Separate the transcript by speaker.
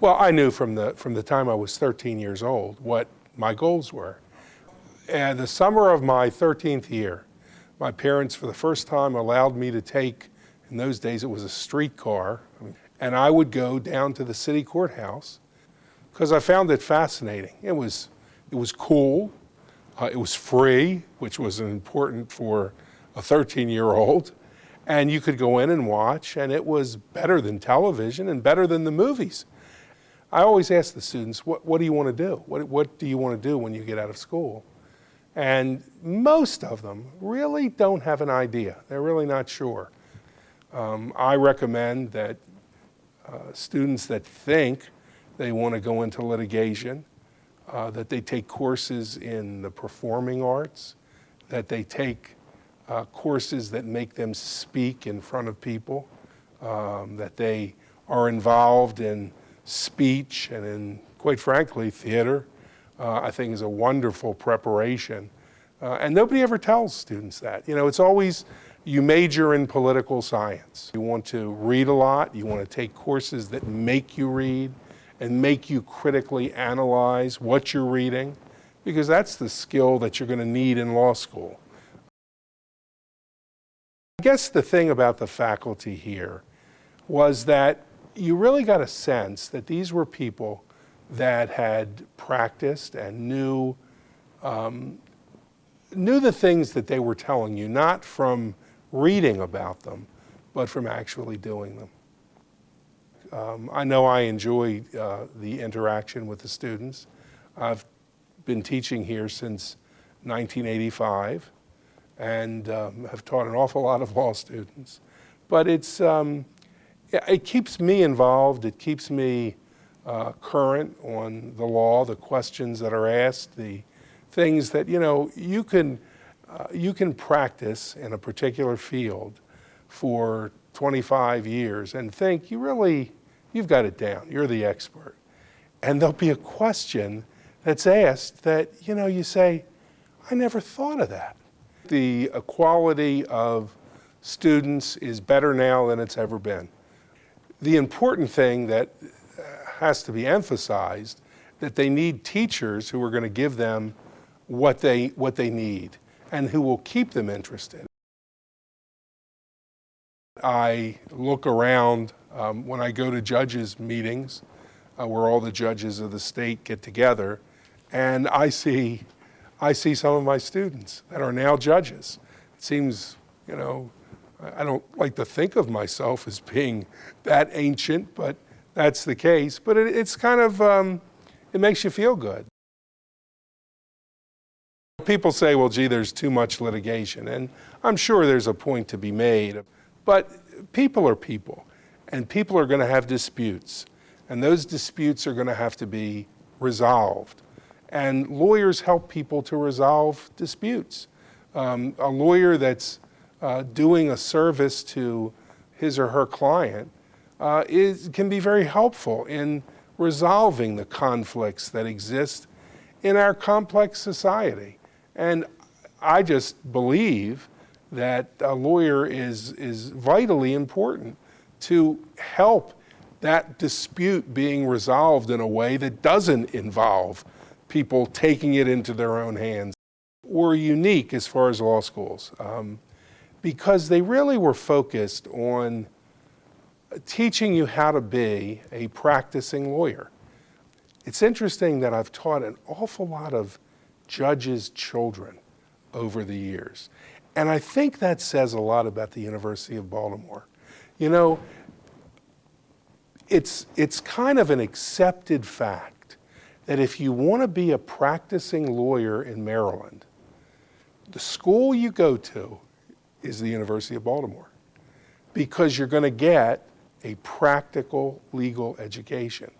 Speaker 1: Well, I knew from the time I was 13 years old what my goals were. And the summer of my 13th year, my parents for the first time allowed me to take, in those days it was a streetcar, and I would go down to the city courthouse because I found it fascinating. It was cool, it was free, which was important for a 13-year-old, and you could go in and watch, and it was better than television and better than the movies. I always ask the students, what do you want to do? What do you want to do when you get out of school? And most of them really don't have an idea. They're really not sure. I recommend that students that think they want to go into litigation, that they take courses in the performing arts, that they take courses that make them speak in front of people, that they are involved in speech and in, quite frankly, theater. I think is a wonderful preparation. And nobody ever tells students that. You know, it's always, you major in political science. You want to read a lot, you want to take courses that make you read and make you critically analyze what you're reading, because that's the skill that you're going to need in law school. I guess the thing about the faculty here was that you really got a sense that these were people that had practiced and knew the things that they were telling you, not from reading about them, but from actually doing them. I know I enjoy the interaction with the students. I've been teaching here since 1985 and have taught an awful lot of law students. But it keeps me involved, it keeps me current on the law, the questions that are asked, the things that, you can practice in a particular field for 25 years and think you've got it down, you're the expert. And there'll be a question that's asked that, you say, I never thought of that. The quality of students is better now than it's ever been. The important thing that has to be emphasized, that they need teachers who are going to give them what they need and who will keep them interested. I look around when I go to judges' meetings where all the judges of the state get together, and I see some of my students that are now judges. It seems, I don't like to think of myself as being that ancient, but that's the case. But it's kind of, it makes you feel good. People say, well, gee, there's too much litigation. And I'm sure there's a point to be made. But people are people. And people are going to have disputes. And those disputes are going to have to be resolved. And lawyers help people to resolve disputes. A lawyer that's doing a service to his or her client can be very helpful in resolving the conflicts that exist in our complex society. And I just believe that a lawyer is vitally important to help that dispute being resolved in a way that doesn't involve people taking it into their own hands. We're unique as far as law schools because they really were focused on teaching you how to be a practicing lawyer. It's interesting that I've taught an awful lot of judges' children over the years. And I think that says a lot about the University of Baltimore. It's kind of an accepted fact that if you want to be a practicing lawyer in Maryland, the school you go to is the University of Baltimore, because you're going to get a practical legal education.